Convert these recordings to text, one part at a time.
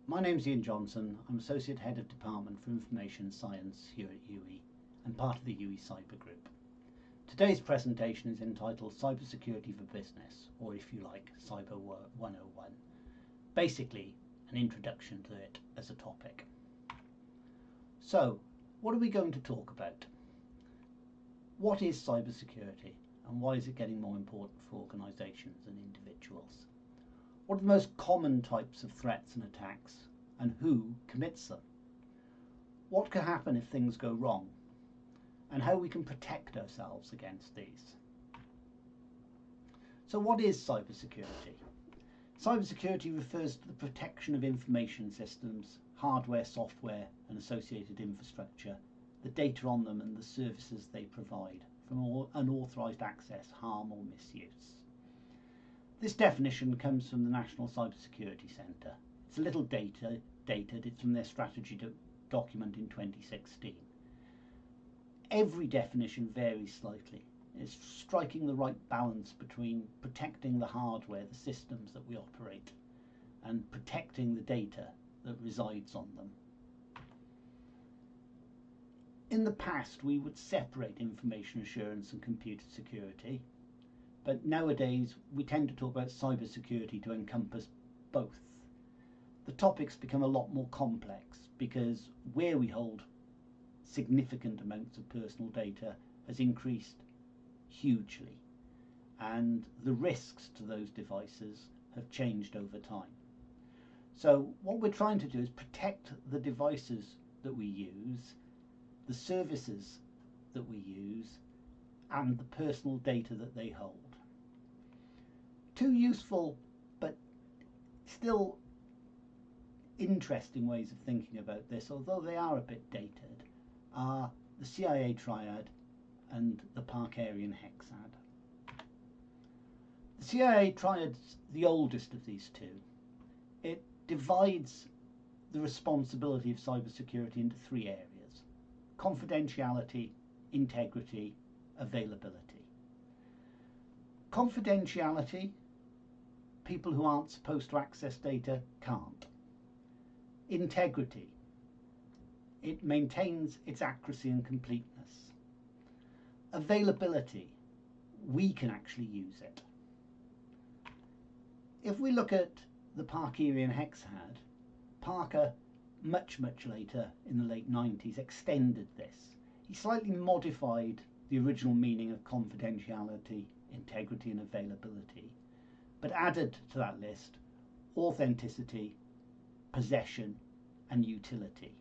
My name's Ian Johnson. I'm Associate Head of Department for Information Science here at UE and part of the UE Cyber Group. Today's presentation is entitled Cybersecurity for Business, or if you like, Cyber101. Basically, an introduction to it as a topic. So, what are we going to talk about? What is cybersecurity and why is it getting more important for organisations and individuals? What are the most common types of threats and attacks, and who commits them? What can happen if things go wrong, and how we can protect ourselves against these? So what is cybersecurity? Cybersecurity refers to the protection of information systems, hardware, software and associated infrastructure, the data on them and the services they provide from unauthorised access, harm or misuse. This definition comes from the National Cybersecurity Centre. It's a little dated, it's from their strategy document in 2016. Every definition varies slightly. It's striking the right balance between protecting the hardware, the systems that we operate, and protecting the data that resides on them. In the past, we would separate information assurance and computer security. But nowadays, we tend to talk about cybersecurity to encompass both. The topics become a lot more complex because where we hold significant amounts of personal data has increased hugely, and the risks to those devices have changed over time. So what we're trying to do is protect the devices that we use, the services that we use, and the personal data that they hold. Two useful but still interesting ways of thinking about this, although they are a bit dated, are the CIA triad and the Parkerian Hexad. The CIA triad's the oldest of these two. It divides the responsibility of cybersecurity into three areas: confidentiality, integrity, availability. Confidentiality, people who aren't supposed to access data can't. Integrity, it maintains its accuracy and completeness. Availability, we can actually use it. If we look at the Parkerian Hexad, Parker, much later in the late 90s, extended this. He slightly modified the original meaning of confidentiality, integrity and availability, but added to that list authenticity, possession and utility.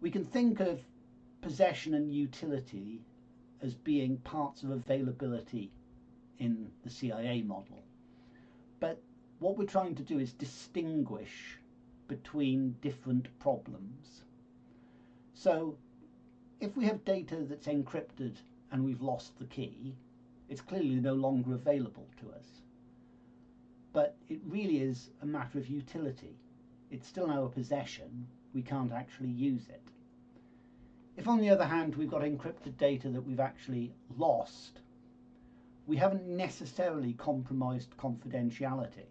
We can think of possession and utility as being parts of availability in the CIA model, but what we're trying to do is distinguish between different problems. So if we have data that's encrypted and we've lost the key, it's clearly no longer available to us. But it really is a matter of utility. It's still our possession, we can't actually use it. If on the other hand we've got encrypted data that we've actually lost, we haven't necessarily compromised confidentiality,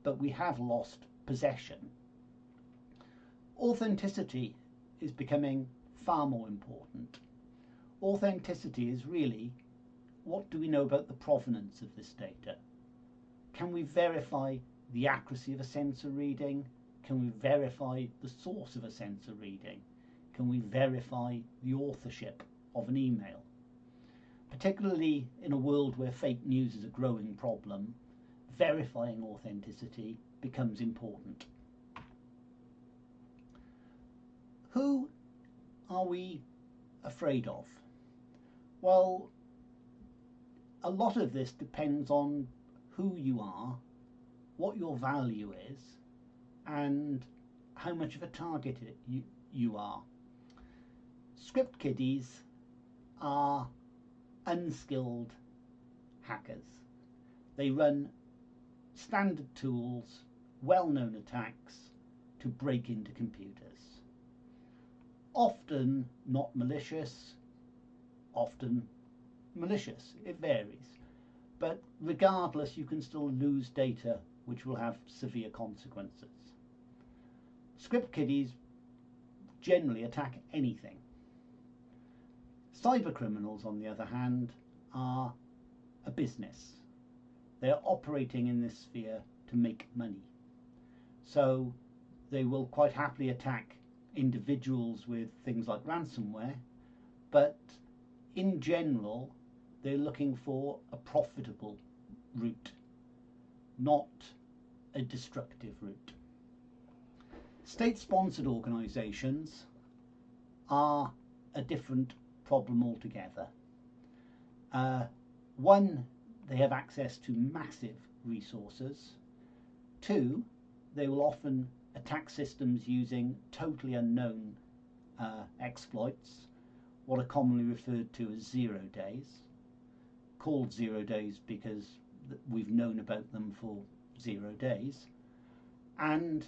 but we have lost possession. Authenticity is becoming far more important. Authenticity is really, what do we know about the provenance of this data? Can we verify the accuracy of a sensor reading? Can we verify the source of a sensor reading? Can we verify the authorship of an email? Particularly in a world where fake news is a growing problem, verifying authenticity becomes important. Who are we afraid of? Well, a lot of this depends on who you are, what your value is, and how much of a target you are. Script kiddies are unskilled hackers. They run standard tools, well-known attacks to break into computers. Often not malicious, often malicious, it varies. But regardless, you can still lose data which will have severe consequences. Script kiddies generally attack anything. Cyber criminals, on the other hand, are a business. They're operating in this sphere to make money. So they will quite happily attack individuals with things like ransomware, but in general, they're looking for a profitable route, not a destructive route. State-sponsored organisations are a different problem altogether. One, they have access to massive resources. Two, they will often attack systems using totally unknown exploits, what are commonly referred to as 0 days, called 0 days because we've known about them for 0 days. And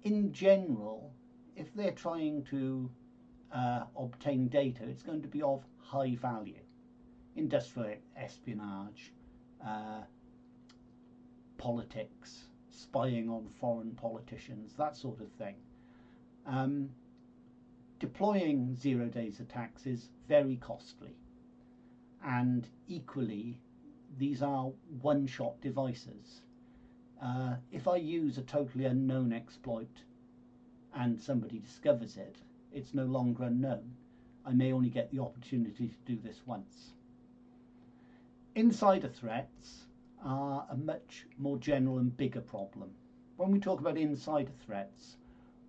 in general, if they're trying to obtain data, it's going to be of high value. Industrial espionage, politics, spying on foreign politicians, that sort of thing. Deploying 0 days attacks is very costly, and equally these are one-shot devices. If I use a totally unknown exploit and somebody discovers it, it's no longer unknown. I may only get the opportunity to do this once. Insider threats are a much more general and bigger problem. When we talk about insider threats,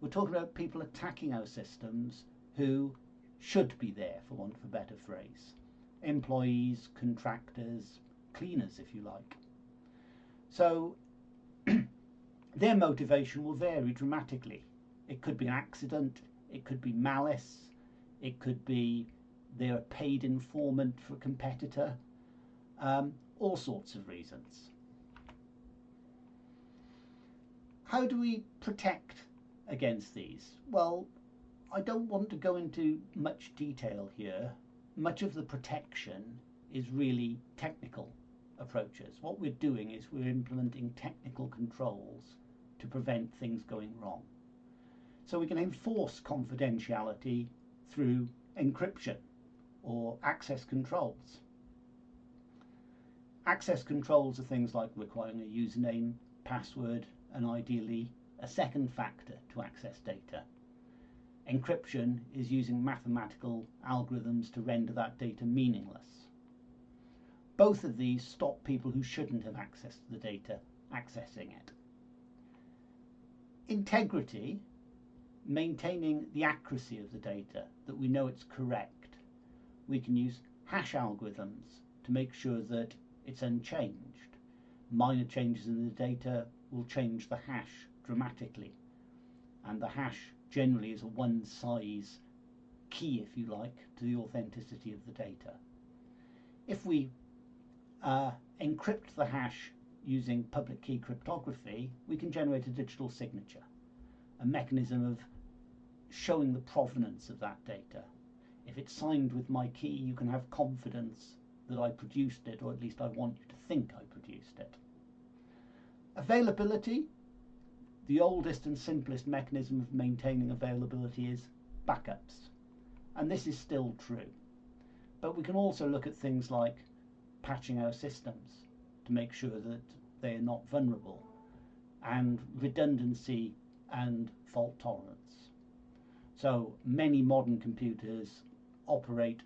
we're talking about people attacking our systems who should be there, for want of a better phrase. Employees, contractors, cleaners, if you like. So their motivation will vary dramatically. It could be an accident, it could be malice, it could be they're a paid informant for a competitor, all sorts of reasons. How do we protect against these? Well, I don't want to go into much detail here. Much of the protection is really technical approaches. What we're doing is we're implementing technical controls to prevent things going wrong. So we can enforce confidentiality through encryption or access controls. Access controls are things like requiring a username, password, and ideally a second factor to access data. Encryption is using mathematical algorithms to render that data meaningless. Both of these stop people who shouldn't have access to the data accessing it. Integrity, maintaining the accuracy of the data, that we know it's correct. We can use hash algorithms to make sure that it's unchanged. Minor changes in the data will change the hash dramatically, and the hash generally is a one size key, if you like, to the authenticity of the data. If we encrypt the hash using public key cryptography, we can generate a digital signature, a mechanism of showing the provenance of that data. If it's signed with my key, you can have confidence that I produced it, or at least I want you to think I produced it. Availability, the oldest and simplest mechanism of maintaining availability is backups, and this is still true. But we can also look at things like patching our systems to make sure that they are not vulnerable, and redundancy and fault tolerance. So many modern computers operate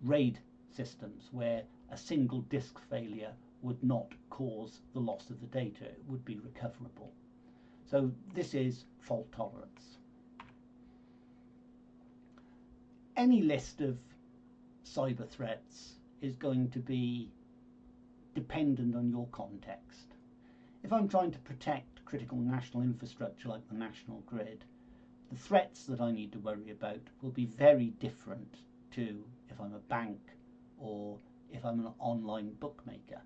RAID systems where a single disk failure would not cause the loss of the data, it would be recoverable. So this is fault tolerance. Any list of cyber threats is going to be dependent on your context. If I'm trying to protect critical national infrastructure like the national grid, the threats that I need to worry about will be very different to if I'm a bank or if I'm an online bookmaker.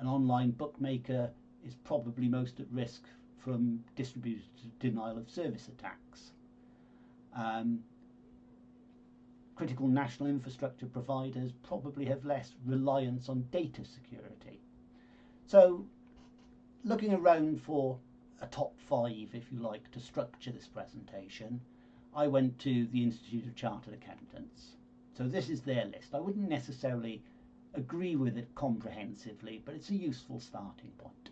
An online bookmaker is probably most at risk from distributed denial of service attacks. Critical national infrastructure providers probably have less reliance on data security. So looking around for a top 5, if you like, to structure this presentation, I went to the Institute of Chartered Accountants. So this is their list. I wouldn't necessarily agree with it comprehensively, but it's a useful starting point.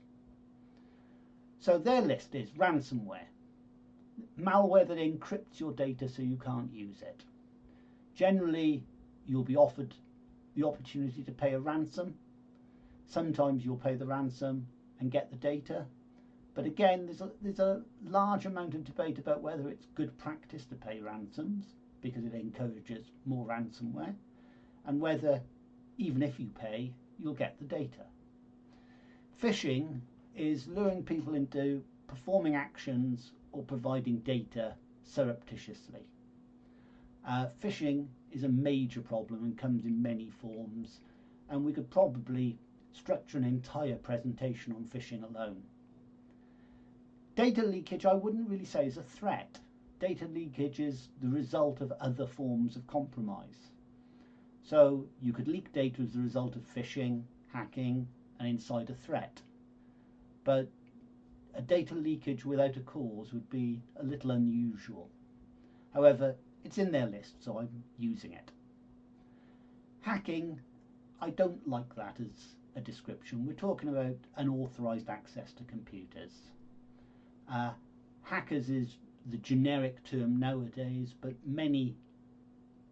So their list is ransomware, malware that encrypts your data so you can't use it. Generally, you'll be offered the opportunity to pay a ransom. Sometimes you'll pay the ransom and get the data. But again, there's a large amount of debate about whether it's good practice to pay ransoms, because it encourages more ransomware, and whether, even if you pay, you'll get the data. Phishing is luring people into performing actions or providing data surreptitiously. Phishing is a major problem and comes in many forms, and we could probably structure an entire presentation on phishing alone. Data leakage I wouldn't really say is a threat. Data leakage is the result of other forms of compromise. So you could leak data as a result of phishing, hacking, and insider threat. But a data leakage without a cause would be a little unusual. However, it's in their list, so I'm using it. Hacking, I don't like that as a description. We're talking about unauthorised access to computers. Hackers is the generic term nowadays, but many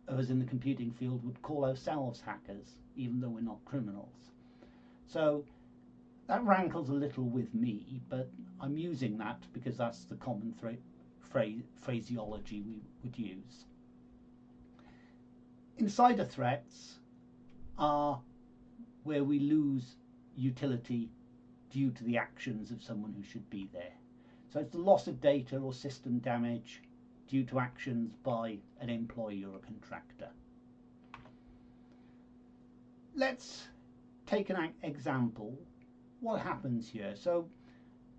of us in the computing field would call ourselves hackers, even though we're not criminals. So that rankles a little with me, but I'm using that because that's the common phraseology we would use. Insider threats are where we lose utility due to the actions of someone who should be there. So it's the loss of data or system damage due to actions by an employee or a contractor. Let's take an example. What happens here? So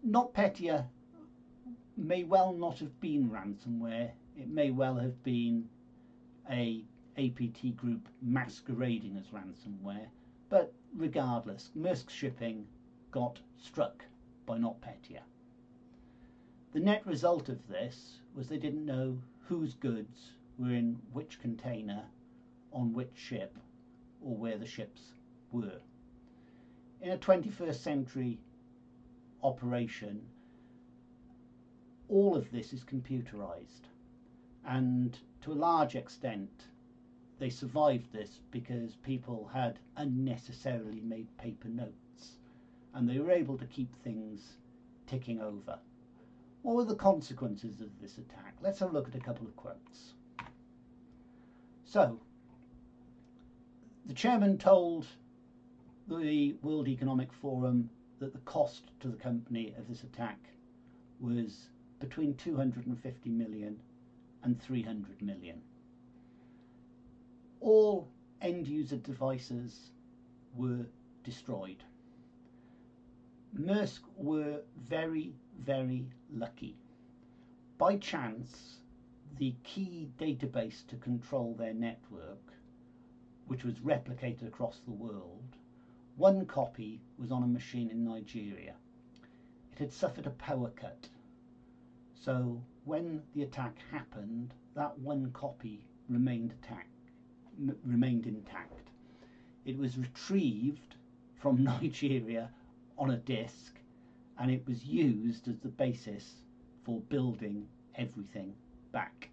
NotPetya may well not have been ransomware. It may well have been a APT group masquerading as ransomware. But regardless, Maersk Shipping got struck by NotPetya. The net result of this was they didn't know whose goods were in which container, on which ship, or where the ships were. In a 21st century operation, all of this is computerized, and to a large extent they survived this because people had unnecessarily made paper notes and they were able to keep things ticking over. What were the consequences of this attack? Let's have a look at a couple of quotes. So, the chairman told the World Economic Forum that the cost to the company of this attack was between 250 million and 300 million. All end-user devices were destroyed. Maersk were very, very lucky. By chance, the key database to control their network, which was replicated across the world, one copy was on a machine in Nigeria. It had suffered a power cut. So when the attack happened, that one copy remained intact. It was retrieved from Nigeria on a disk, and it was used as the basis for building everything back.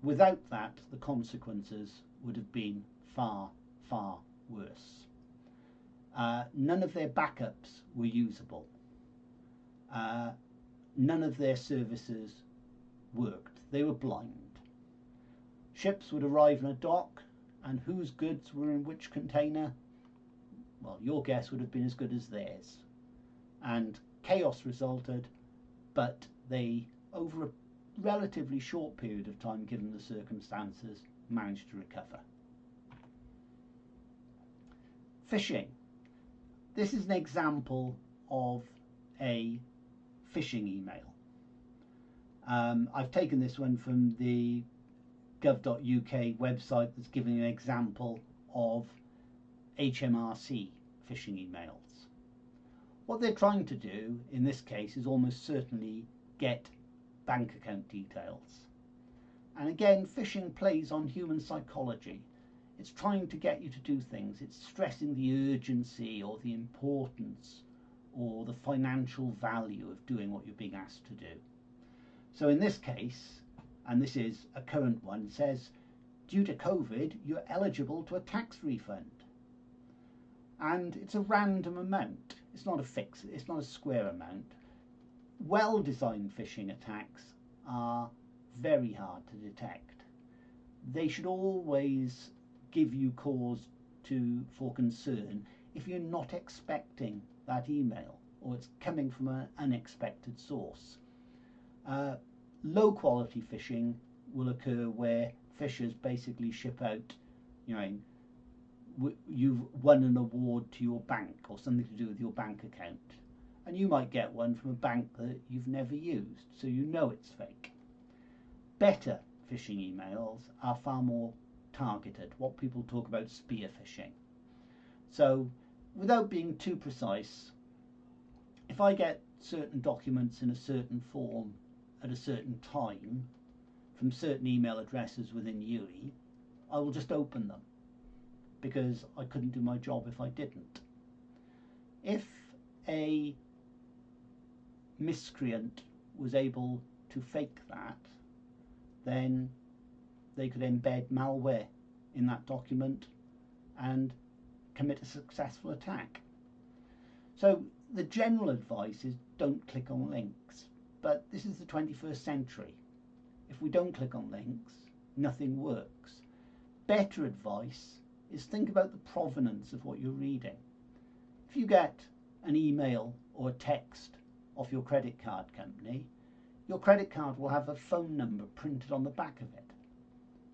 Without that, the consequences would have been far, far worse. None of their backups were usable. None of their services worked. They were blind. Ships would arrive in a dock, and whose goods were in which container? Well, your guess would have been as good as theirs. And chaos resulted, but they, over a relatively short period of time, given the circumstances, managed to recover. Phishing. This is an example of a phishing email. I've taken this one from the gov.uk website that's giving an example of HMRC phishing emails. What they're trying to do in this case is almost certainly get bank account details. And again, phishing plays on human psychology. It's trying to get you to do things. It's stressing the urgency or the importance or the financial value of doing what you're being asked to do. So in this case, and this is a current one, it says, due to COVID, you're eligible to a tax refund. And it's a random amount. It's not a fixed, it's not a square amount. Well-designed phishing attacks are very hard to detect. They should always give you cause for concern if you're not expecting that email or it's coming from an unexpected source. Low quality phishing will occur where phishers basically ship out, you've won an award to your bank or something to do with your bank account, and you might get one from a bank that you've never used, so you know it's fake. Better phishing emails are far more targeted, what people talk about spear phishing. So without being too precise, if I get certain documents in a certain form at a certain time from certain email addresses within UE, I will just open them because I couldn't do my job if I didn't. If a miscreant was able to fake that, then they could embed malware in that document and commit a successful attack. So the general advice is don't click on links, but this is the 21st century. If we don't click on links, nothing works. Better advice is think about the provenance of what you're reading. If you get an email or a text off your credit card company, your credit card will have a phone number printed on the back of it.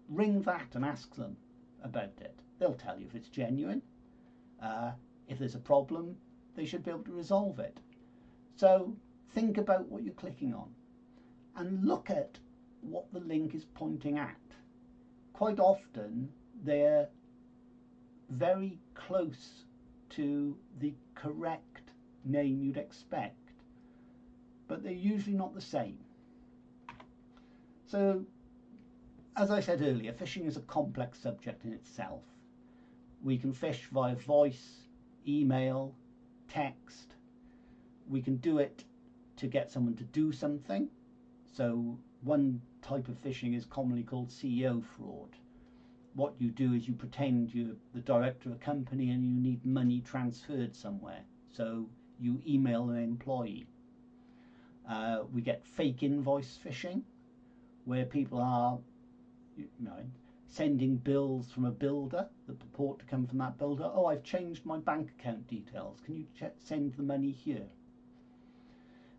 Ring that and ask them about it. They'll tell you if it's genuine. If there's a problem, they should be able to resolve it. So think about what you're clicking on and look at what the link is pointing at. Quite often they're very close to the correct name you'd expect, but they're usually not the same. So, as I said earlier, phishing is a complex subject in itself. We can phish via voice, email, text. We can do it to get someone to do something. So one type of phishing is commonly called CEO fraud. What you do is you pretend you're the director of a company and you need money transferred somewhere. So you email an employee. We get fake invoice phishing, where people are sending bills from a builder that purport to come from that builder. Oh, I've changed my bank account details. Can you send the money here?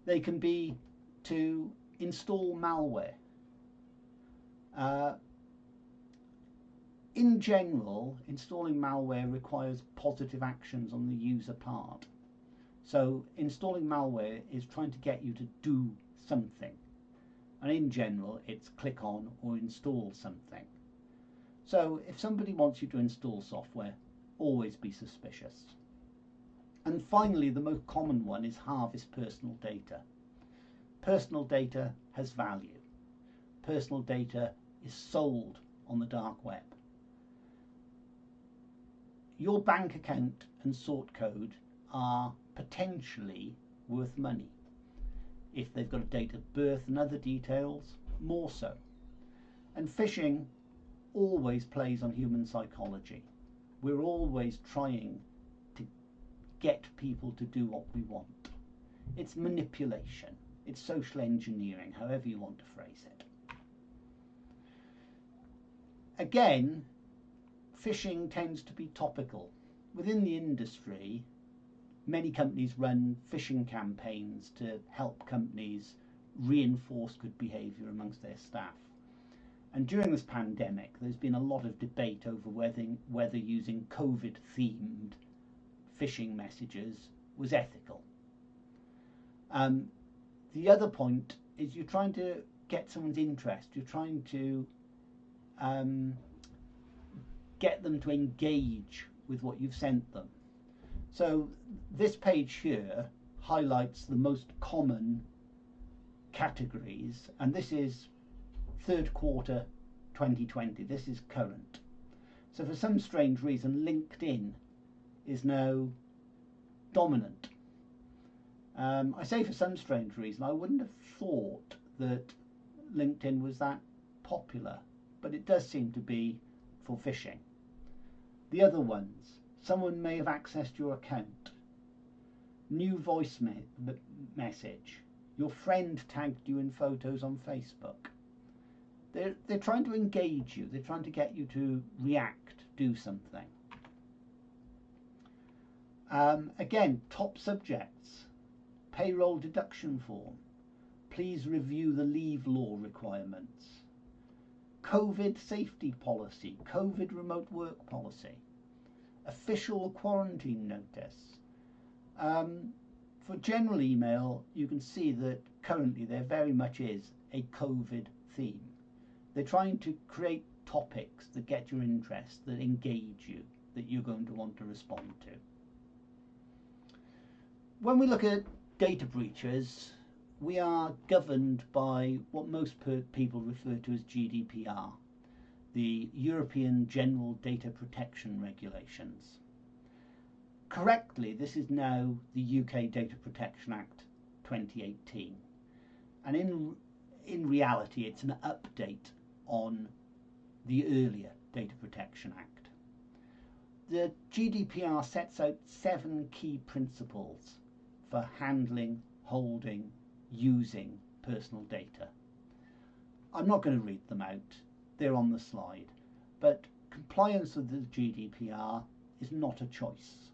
They can be to install malware. In general, installing malware requires positive actions on the user part. So installing malware is trying to get you to do something. And in general, it's click on or install something. So if somebody wants you to install software, always be suspicious. And finally, the most common one is harvest personal data. Personal data has value. Personal data is sold on the dark web. Your bank account and sort code are potentially worth money. If they've got a date of birth and other details, more so. And phishing always plays on human psychology. We're always trying to get people to do what we want. It's manipulation. It's social engineering, however you want to phrase it. Again, phishing tends to be topical. Within the industry, many companies run phishing campaigns to help companies reinforce good behaviour amongst their staff. And during this pandemic, there's been a lot of debate over whether using COVID-themed phishing messages was ethical. The other point is you're trying to get someone's interest. You're trying to get them to engage with what you've sent them. So this page here highlights the most common categories, and this is third quarter 2020. This is current. So for some strange reason, LinkedIn is now dominant. I say for some strange reason, I wouldn't have thought that LinkedIn was that popular, but it does seem to be for phishing. The other ones, someone may have accessed your account, new voice message, your friend tagged you in photos on Facebook. They're trying to engage you, they're trying to get you to react, do something. Again, top subjects, payroll deduction form, please review the leave law requirements, COVID safety policy, COVID remote work policy, official quarantine notice. For general email, you can see that currently there very much is a COVID theme. They're trying to create topics that get your interest, that engage you, that you're going to want to respond to. When we look at data breaches, we are governed by what most people refer to as GDPR, the European General Data Protection Regulations. Correctly, this is now the UK Data Protection Act 2018, and in reality it's an update on the earlier Data Protection Act. The GDPR sets out 7 key principles for handling, holding, using personal data. I'm not going to read them out, they're on the slide, but compliance with the GDPR is not a choice.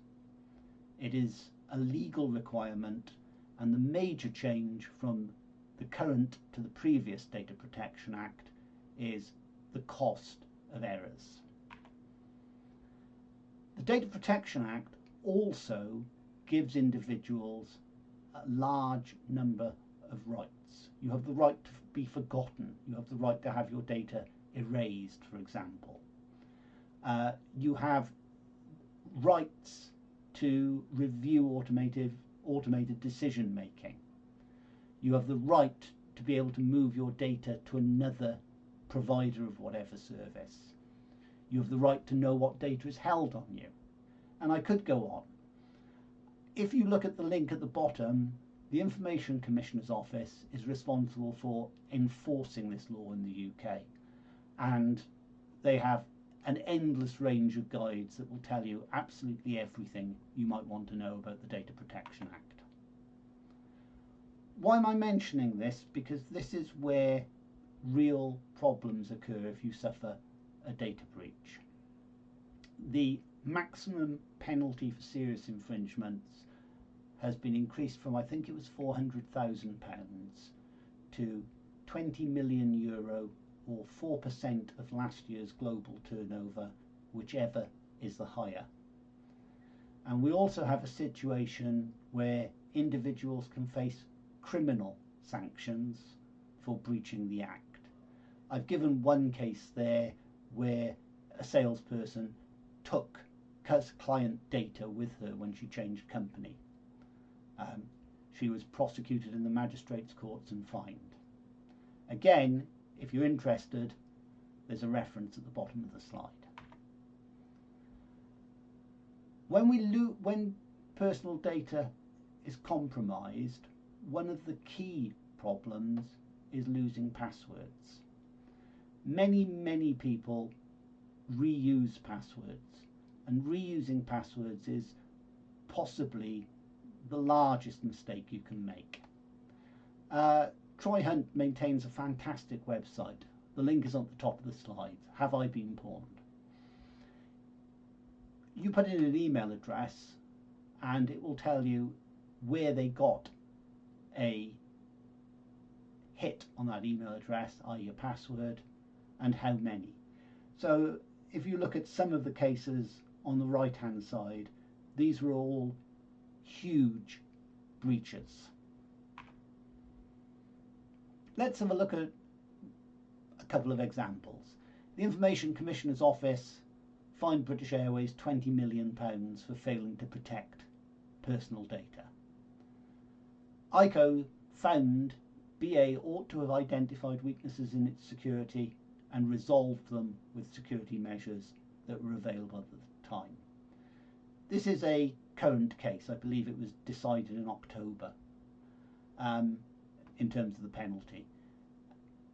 It is a legal requirement, and the major change from the current to the previous Data Protection Act is the cost of errors. The Data Protection Act also gives individuals a large number of rights. You have the right to be forgotten. You have the right to have your data erased, for example. You have rights to review automated decision making. You have the right to be able to move your data to another provider of whatever service. You have the right to know what data is held on you. And I could go on. If you look at the link at the bottom, the Information Commissioner's Office is responsible for enforcing this law in the UK. And they have an endless range of guides that will tell you absolutely everything you might want to know about the Data Protection Act. Why am I mentioning this? Because this is where real problems occur if you suffer a data breach. The maximum penalty for serious infringements has been increased from, I think it was £400,000 to €20 million, or 4% of last year's global turnover, whichever is the higher. And we also have a situation where individuals can face criminal sanctions for breaching the Act. I've given one case there where a salesperson took client data with her when she changed company. She was prosecuted in the magistrates' courts and fined. Again, if you're interested, there's a reference at the bottom of the slide. When personal data is compromised, one of the key problems is losing passwords. Many people reuse passwords, and reusing passwords is possibly the largest mistake you can make. Troy Hunt maintains a fantastic website. The link is on the top of the slide. Have I been pawned? You put in an email address and it will tell you where they got a hit on that email address, i.e. a password, and how many. So if you look at some of the cases on the right hand side, these were all huge breaches. Let's have a look at a couple of examples. The Information Commissioner's Office fined British Airways £20 million for failing to protect personal data. ICO found BA ought to have identified weaknesses in its security and resolved them with security measures that were available at the time. This is a current case. I believe it was decided in October in terms of the penalty.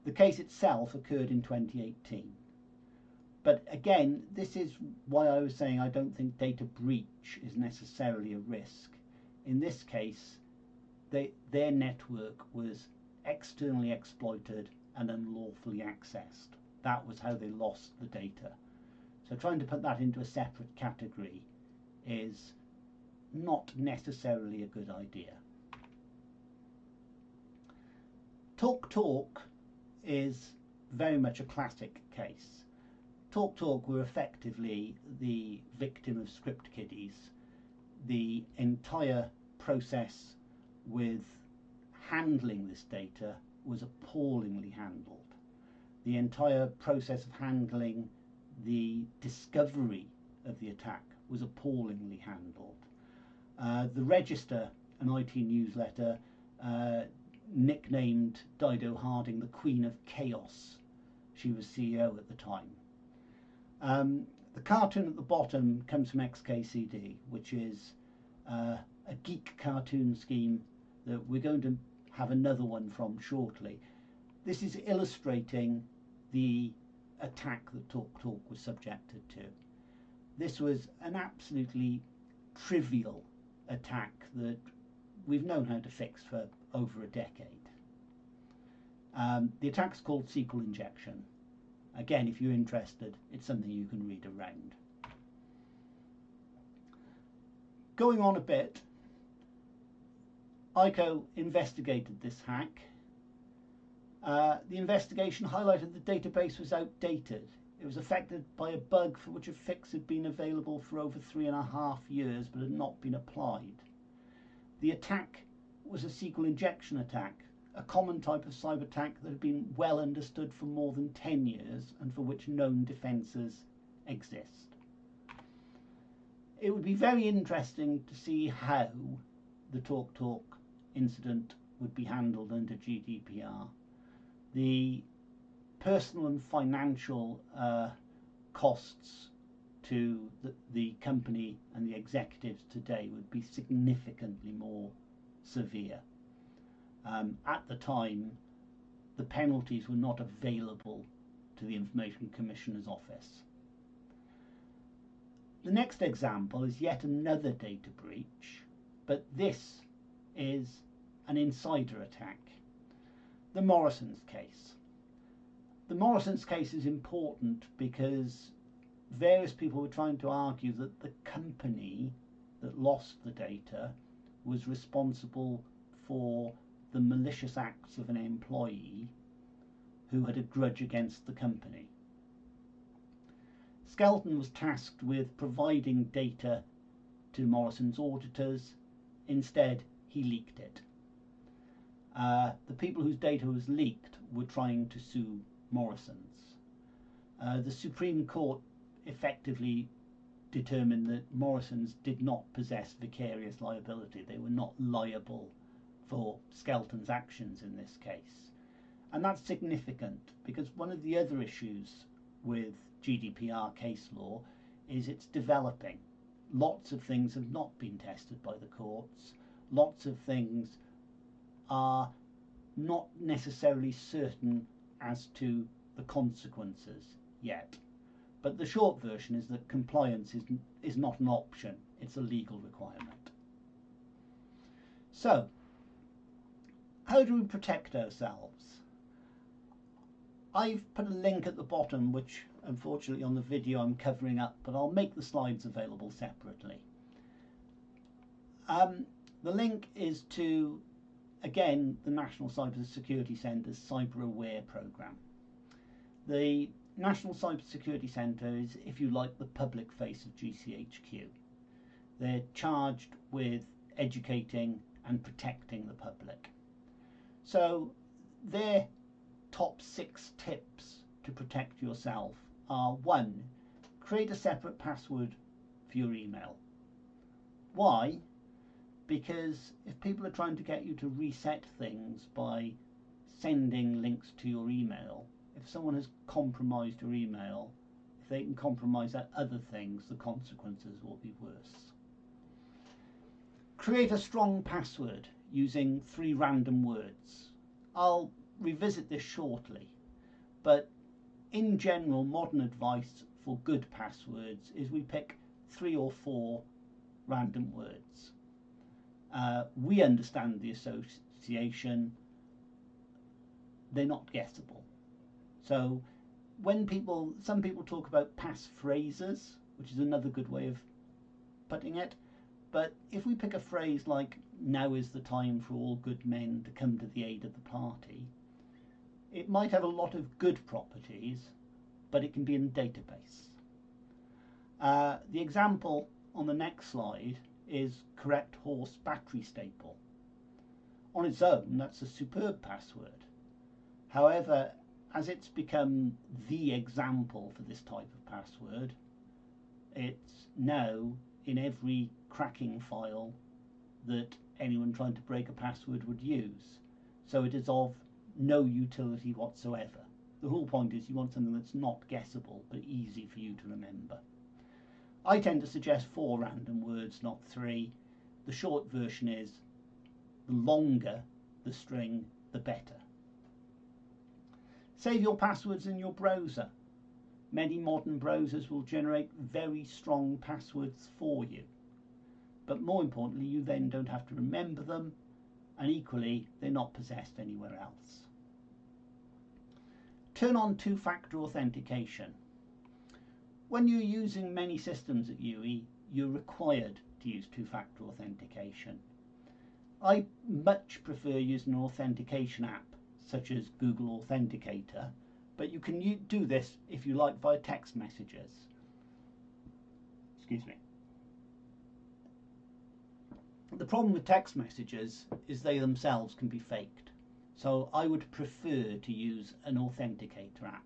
The case itself occurred in 2018. But again, this is why I was saying I don't think data breach is necessarily a risk. In this case, their network was externally exploited and unlawfully accessed. That was how they lost the data. So trying to put that into a separate category is not necessarily a good idea. TalkTalk is very much a classic case. TalkTalk were effectively the victim of script kiddies. The entire process with handling this data was appallingly handled. The entire process of handling the discovery of the attack was appallingly handled. The Register, an IT newsletter, nicknamed Dido Harding the Queen of Chaos. She was CEO at the time. The cartoon at the bottom comes from XKCD, which is a geek cartoon scheme that we're going to have another one from shortly. This is illustrating the attack that TalkTalk was subjected to. This was an absolutely trivial attack that we've known how to fix for over a decade. The attack's called SQL injection. Again, if you're interested, it's something you can read around. Going on a bit, ICO investigated this hack. The investigation highlighted the database was outdated. It was affected by a bug for which a fix had been available for over 3.5 years but had not been applied. The attack was a SQL injection attack, a common type of cyber attack that had been well understood for more than 10 years and for which known defences exist. It would be very interesting to see how the TalkTalk incident would be handled under GDPR. The personal and financial costs to the company and the executives today would be significantly more severe. At the time, the penalties were not available to the Information Commissioner's office. The next example is yet another data breach, but this is an insider attack. The Morrisons case. The Morrisons case is important because various people were trying to argue that the company that lost the data was responsible for the malicious acts of an employee who had a grudge against the company. Skelton was tasked with providing data to Morrisons auditors. Instead, he leaked it. The people whose data was leaked were trying to sue Morrisons. The Supreme Court effectively determined that Morrisons did not possess vicarious liability. They were not liable for Skelton's actions in this case. And that's significant because one of the other issues with GDPR case law is it's developing. Lots of things have not been tested by the courts. Lots of things are not necessarily certain as to the consequences yet. But the short version is that compliance is not an option, it's a legal requirement. So, how do we protect ourselves? I've put a link at the bottom, which unfortunately on the video I'm covering up, but I'll make the slides available separately. The link is to, again, the National Cyber Security Centre's Cyber Aware programme. The National Cyber Security Centre is, if you like, the public face of GCHQ. They're charged with educating and protecting the public. So their top 6 tips to protect yourself are: 1, create a separate password for your email. Why? because if people are trying to get you to reset things by sending links to your email, if someone has compromised your email, if they can compromise other things, the consequences will be worse. Create a strong password using 3 random words. I'll revisit this shortly, but in general, modern advice for good passwords is we pick 3 or 4 random words. We understand the association, they're not guessable. So when some people talk about passphrases, which is another good way of putting it, but if we pick a phrase like, now is the time for all good men to come to the aid of the party, it might have a lot of good properties, but it can be in a database. The example on the next slide is correct horse battery staple. On its own, that's a superb password. However, as it's become the example for this type of password, it's now in every cracking file that anyone trying to break a password would use. So it is of no utility whatsoever. The whole point is you want something that's not guessable but easy for you to remember. I tend to suggest 4 random words, not 3. The short version is the longer the string, the better. Save your passwords in your browser. Many modern browsers will generate very strong passwords for you. But more importantly, you then don't have to remember them, and equally, they're not possessed anywhere else. Turn on 2-factor authentication. When you're using many systems at UE, you're required to use 2-factor authentication. I much prefer using an authentication app such as Google Authenticator, but you can do this if you like via text messages. Excuse me. The problem with text messages is they themselves can be faked, so I would prefer to use an authenticator app.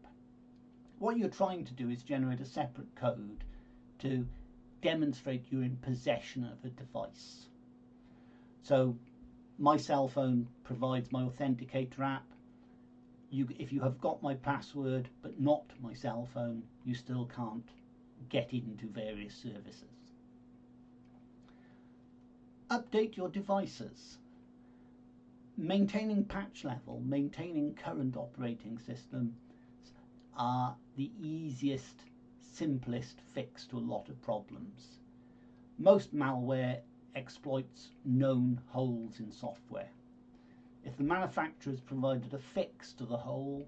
What you're trying to do is generate a separate code to demonstrate you're in possession of a device. So my cell phone provides my authenticator app. If you have got my password but not my cell phone, you still can't get into various services. Update your devices. Maintaining patch level, maintaining current operating systems are the easiest, simplest fix to a lot of problems. Most malware exploits known holes in software. If the manufacturer's provided a fix to the hole,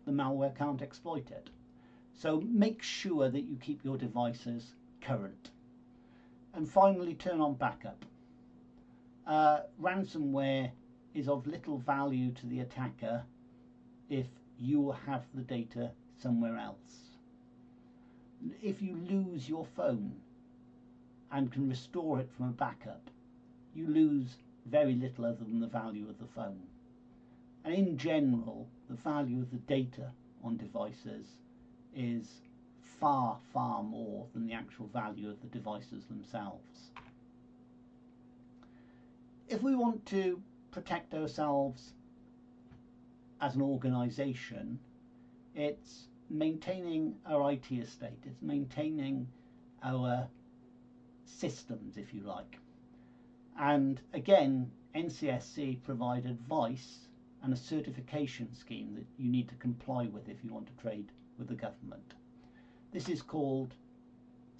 the malware can't exploit it. So make sure that you keep your devices current. And finally, turn on backup. Ransomware is of little value to the attacker if you have the data somewhere else. If you lose your phone and can restore it from a backup, you lose very little other than the value of the phone. And in general, the value of the data on devices is far, far more than the actual value of the devices themselves. If we want to protect ourselves as an organisation, it's maintaining our IT estate, it's maintaining our systems, if you like. And again, NCSC provide advice and a certification scheme that you need to comply with if you want to trade with the government. This is called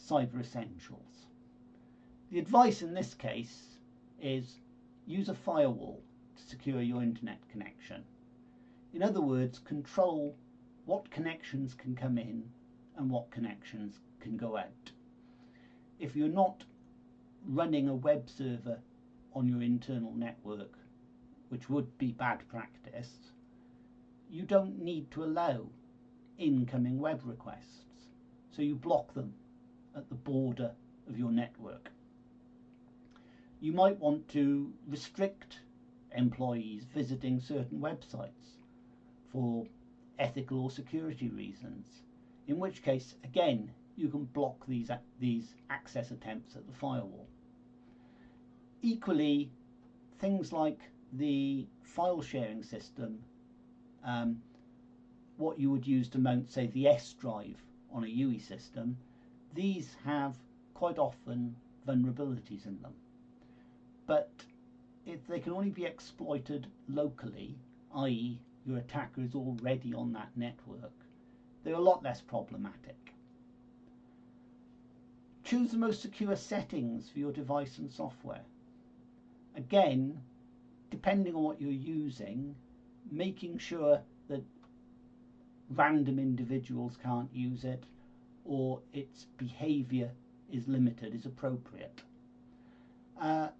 Cyber Essentials. The advice in this case is use a firewall to secure your internet connection. In other words, control what connections can come in and what connections can go out. If you're not running a web server on your internal network, which would be bad practice, you don't need to allow incoming web requests. So you block them at the border of your network. You might want to restrict employees visiting certain websites for ethical or security reasons, in which case, again, you can block these access attempts at the firewall. Equally, things like the file sharing system, what you would use to mount, say, the S drive on a UE system, these have quite often vulnerabilities in them. But if they can only be exploited locally, i.e. your attacker is already on that network, they're a lot less problematic. Choose the most secure settings for your device and software. Again, depending on what you're using, making sure that random individuals can't use it or its behavior is limited is appropriate.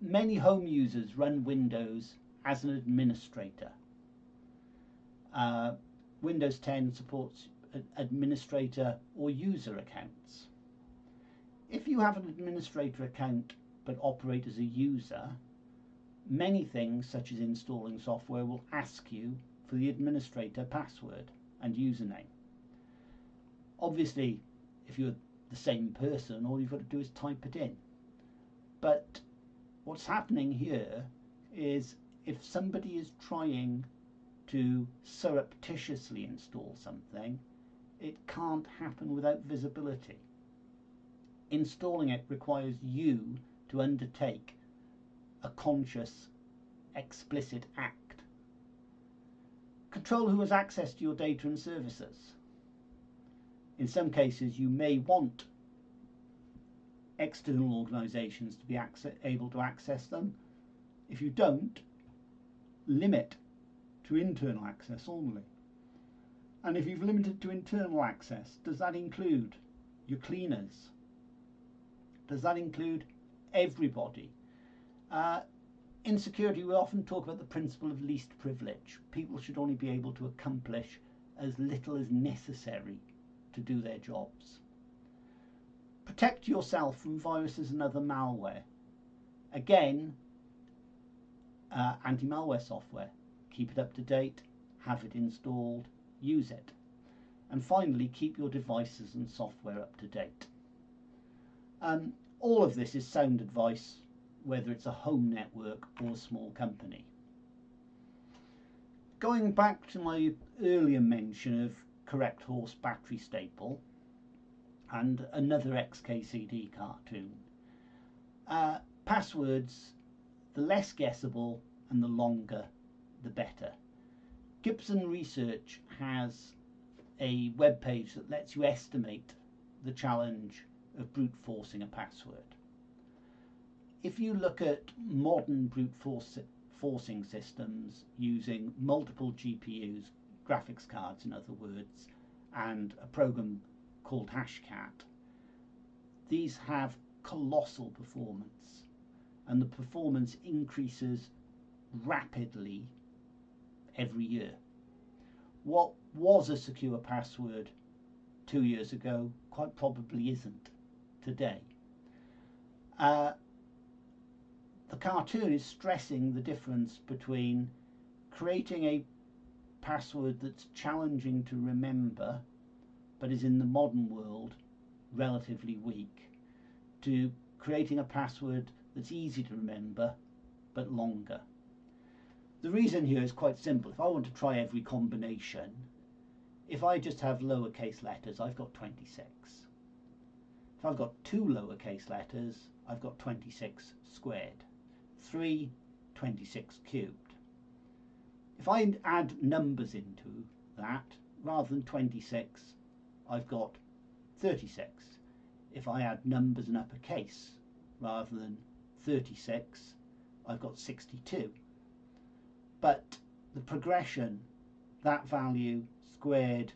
Many home users run Windows as an administrator. Windows 10 supports administrator or user accounts. If you have an administrator account but operate as a user, many things such as installing software will ask you for the administrator password and username. Obviously, if you're the same person, all you've got to do is type it in. But what's happening here is if somebody is trying to surreptitiously install something, it can't happen without visibility. Installing it requires you to undertake a conscious, explicit act. Control who has access to your data and services. In some cases, you may want external organisations to be able to access them. If you don't, limit to internal access only. And if you've limited to internal access, does that include your cleaners? Does that include everybody? In security, we often talk about the principle of least privilege. People should only be able to accomplish as little as necessary to do their jobs. Protect yourself from viruses and other malware. Again, anti-malware software. Keep it up to date, have it installed, use it. And finally, keep your devices and software up to date. All of this is sound advice, whether it's a home network or a small company. Going back to my earlier mention of correct horse battery staple and another XKCD cartoon, passwords, the less guessable and the longer, the better. Gibson Research has a web page that lets you estimate the challenge of brute forcing a password. If you look at modern brute forcing systems using multiple GPUs, graphics cards in other words, and a program called Hashcat, these have colossal performance, and the performance increases rapidly every year. What was a secure password 2 years ago quite probably isn't today. The cartoon is stressing the difference between creating a password that's challenging to remember but is in the modern world relatively weak, to creating a password that's easy to remember but longer. The reason here is quite simple. If I want to try every combination, if I just have lowercase letters, I've got 26. If I've got 2 lowercase letters, I've got 26 squared. 3, 26 cubed. If I add numbers into that, rather than 26, I've got 36. If I add numbers in uppercase, rather than 36, I've got 62. But the progression, that value squared,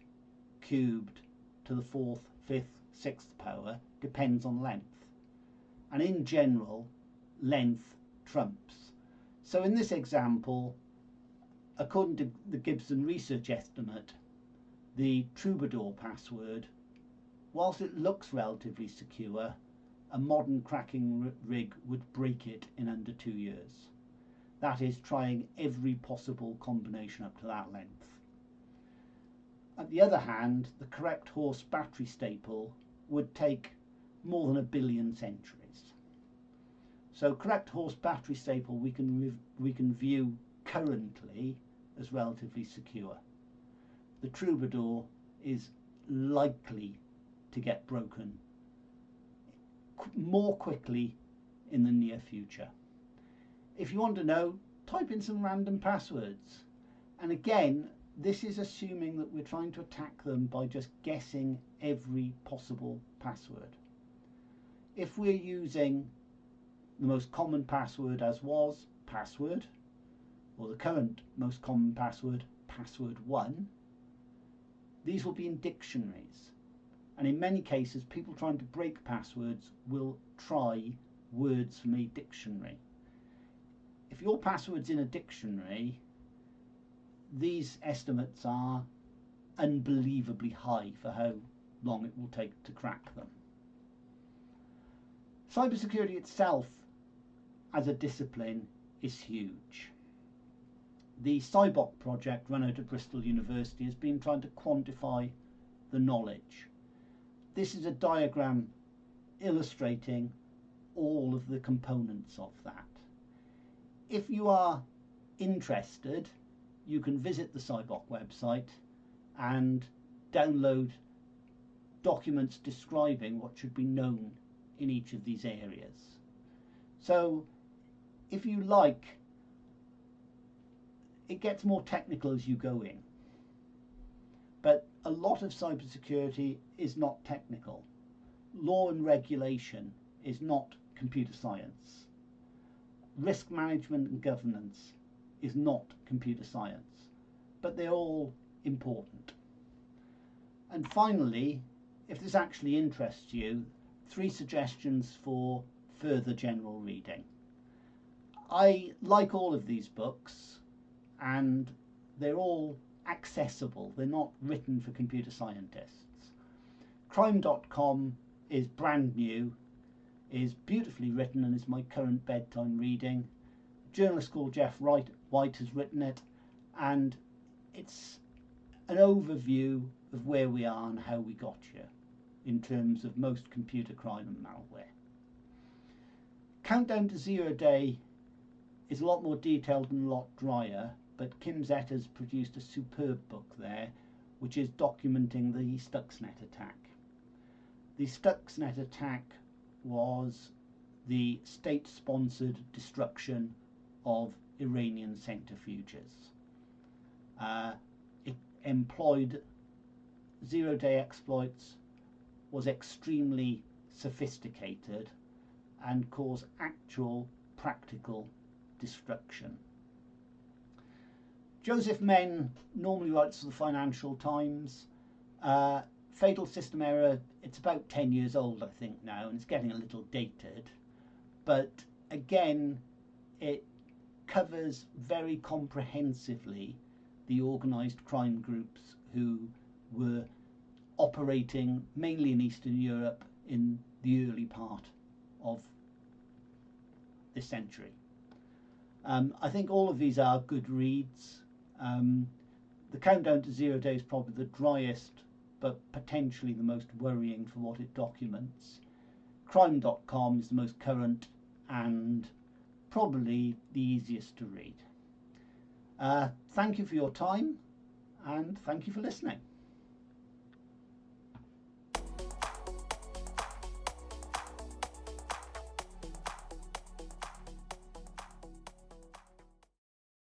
cubed to the 4th, 5th, 6th power depends on length. And in general, length trumps. So in this example, according to the Gibson Research estimate, the Troubadour password, whilst it looks relatively secure, a modern cracking rig would break it in under 2 years. That is, trying every possible combination up to that length. On the other hand, the correct horse battery staple would take more than 1 billion centuries. So correct horse battery staple we can view currently as relatively secure. The troubadour is likely to get broken more quickly in the near future. If you want to know, type in some random passwords. And again, this is assuming that we're trying to attack them by just guessing every possible password. If we're using the most common password as was password, or the current most common password, password 1, these will be in dictionaries. And in many cases, people trying to break passwords will try words from a dictionary. If your password's in a dictionary, these estimates are unbelievably high for how long it will take to crack them. Cybersecurity itself as a discipline is huge. The CyBOK project run out of Bristol University has been trying to quantify the knowledge. This is a diagram illustrating all of the components of that. If you are interested, you can visit the CyBOK website and download documents describing what should be known in each of these areas. So if you like, it gets more technical as you go in. But a lot of cybersecurity is not technical. Law and regulation is not computer science. Risk management and governance is not computer science, but they're all important. And finally, if this actually interests you, 3 suggestions for further general reading. I like all of these books, and they're all accessible. They're not written for computer scientists. Crime.com is brand new, is beautifully written, and is my current bedtime reading. A journalist called Jeff White has written it, and it's an overview of where we are and how we got here in terms of most computer crime and malware. Countdown to Zero Day is a lot more detailed and a lot drier, but Kim Zetter's produced a superb book there, which is documenting the Stuxnet attack. The Stuxnet attack was the state-sponsored destruction of Iranian centrifuges. It employed zero-day exploits, was extremely sophisticated, and caused actual practical destruction. Joseph Menn normally writes for the Financial Times. Fatal System Error, it's about 10 years old, I think, now, and it's getting a little dated. But again, it covers very comprehensively the organised crime groups who were operating mainly in Eastern Europe in the early part of this century. I think all of these are good reads. The Countdown to Zero Day is probably the driest, but potentially the most worrying for what it documents. Crime.com is the most current and probably the easiest to read. Thank you for your time, and thank you for listening.